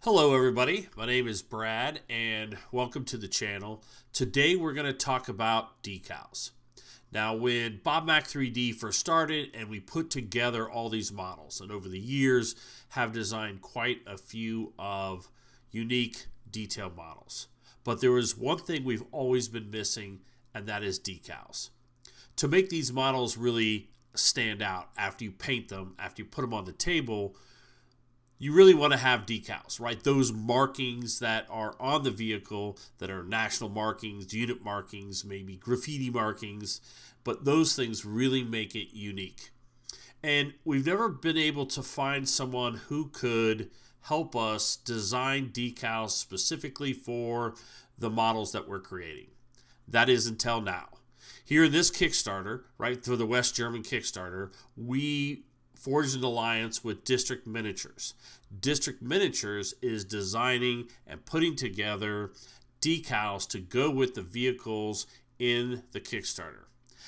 Hello everybody, my name is Brad and welcome to the channel. Today we're going to talk about decals. Now when Bob Mac 3D first started and we put together all these models, and over the years have designed quite a few of unique detail models. But there was one thing we've always been missing, and that is decals. To make these models really stand out after you paint them, after you put them on the table, you really want to have decals, right? Those markings that are on the vehicle that are national markings, unit markings, maybe graffiti markings, but those things really make it unique. And we've never been able to find someone who could help us design decals specifically for the models that we're creating. That is until now. Here in this Kickstarter, right, through the West German Kickstarter, we forged an alliance with District Miniatures. District Miniatures is designing and putting together decals to go with the vehicles in the Kickstarter.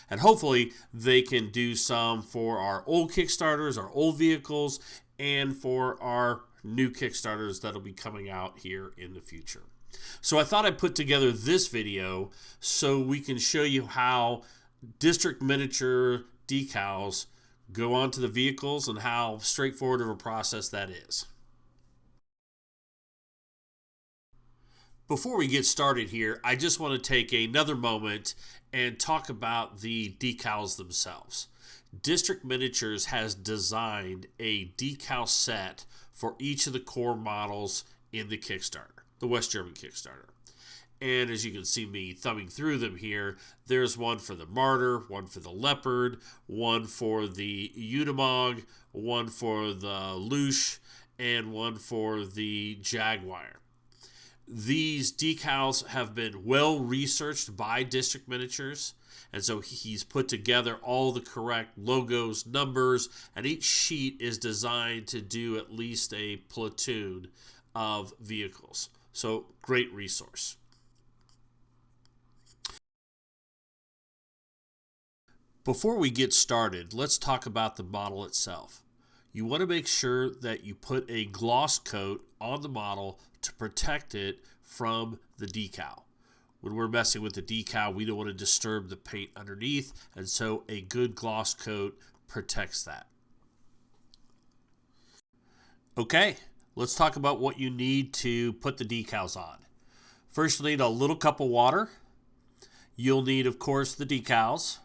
And hopefully they can do some for our old Kickstarters, our old vehicles, and for our new Kickstarters that'll be coming out here in the future. So I thought I'd put together this video so we can show you how District Miniature decals go onto the vehicles and how straightforward of a process that is. Before we get started here, I just want to take another moment and talk about the decals themselves. District Miniatures has designed a decal set for each of the core models in the Kickstarter, the West German Kickstarter. And as you can see me thumbing through them here, there's one for the Martyr, one for the Leopard, one for the Unimog, one for the Luche, and one for the Jaguar. These decals have been well researched by District Miniatures, and so he's put together all the correct logos, numbers, and each sheet is designed to do at least a platoon of vehicles. So great resource. Before we get started, let's talk about the model itself. You want to make sure that you put a gloss coat on the model to protect it from the decal. When we're messing with the decal, we don't want to disturb the paint underneath, and so a good gloss coat protects that. Okay, let's talk about what you need to put the decals on. First, you'll need a little cup of water. You'll need, of course, the decals,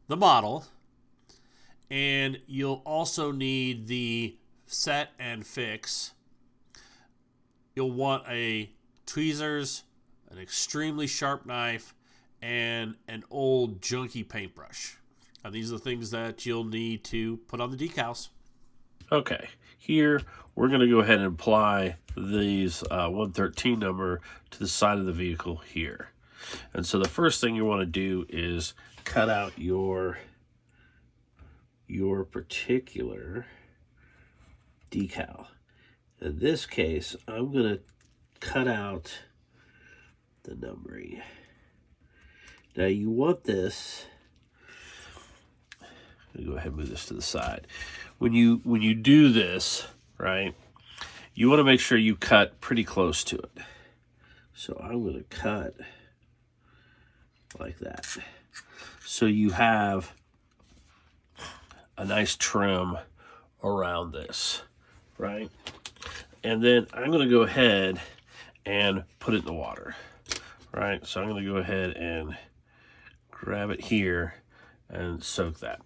the model, and you'll also need the set and fix. You'll want a tweezers, an extremely sharp knife, and an old junky paintbrush. Now, these are the things that you'll need to put on the decals. Okay, here we're going to go ahead and apply these 113 number to the side of the vehicle here. And so the first thing you want to do is cut out your particular decal. In this case, I'm going to cut out the numbering. Now you want this, I'm going to go ahead and move this to the side. When you do this, right, you want to make sure you cut pretty close to it. So I'm going to cut like that. So you have a nice trim around this, right? And then I'm going to go ahead and put it in the water, right? So I'm going to go ahead and grab it here and soak that.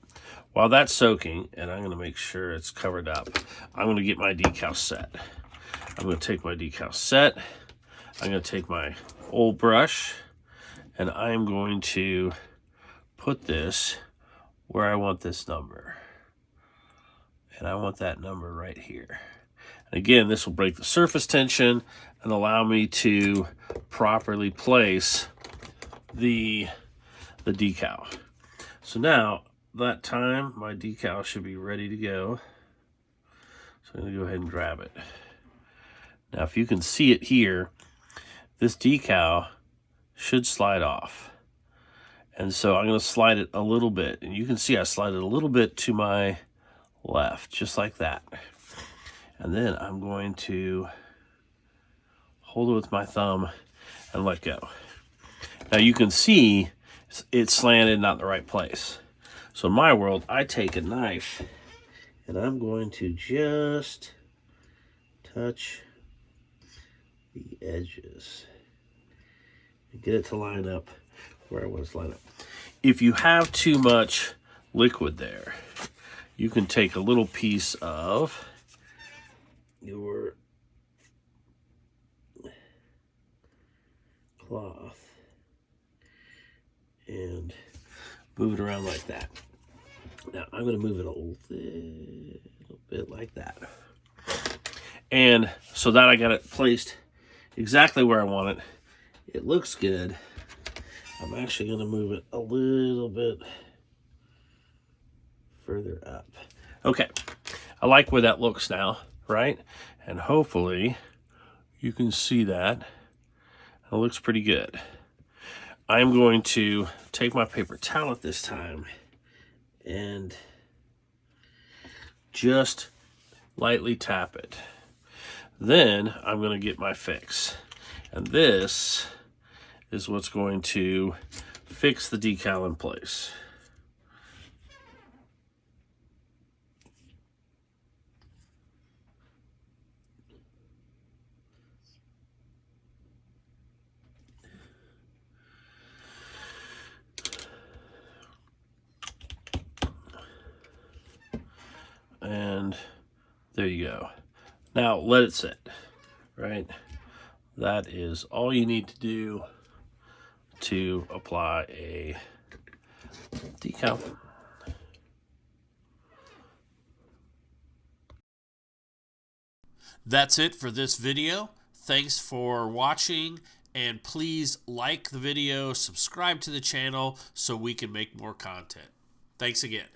While that's soaking, and I'm going to make sure it's covered up, I'm going to get my decal set. I'm going to take my decal set. I'm going to take my old brush, and I'm going to put this where I want this number. And I want that number right here. And again, this will break the surface tension and allow me to properly place the decal. So now, that time, my decal should be ready to go. So I'm going to go ahead and grab it. Now, if you can see it here, this decal should slide off. And so I'm going to slide it a little bit. And you can see I slide it a little bit to my left, just like that. And then I'm going to hold it with my thumb, and let go. Now you can see it's slanted, not in the right place. So in my world, I take a knife and I'm going to just touch the edges and get it to line up where I want it to line up. If you have too much liquid there, you can take a little piece of your cloth and move it around like that. Now I'm going to move it a little bit like that. And so that I got it placed exactly where I want it. It looks good. I'm actually going to move it a little bit further up. Okay, I like where that looks now, right? And hopefully you can see that. It looks pretty good. I'm going to take my paper towel at this time and just lightly tap it. Then I'm going to get my fix. And this is what's going to fix the decal in place. And there you go. Now let it sit, right? That is all you need to do to apply a decal. That's it for this video. Thanks for watching, and please like the video, subscribe to the channel so we can make more content. Thanks again.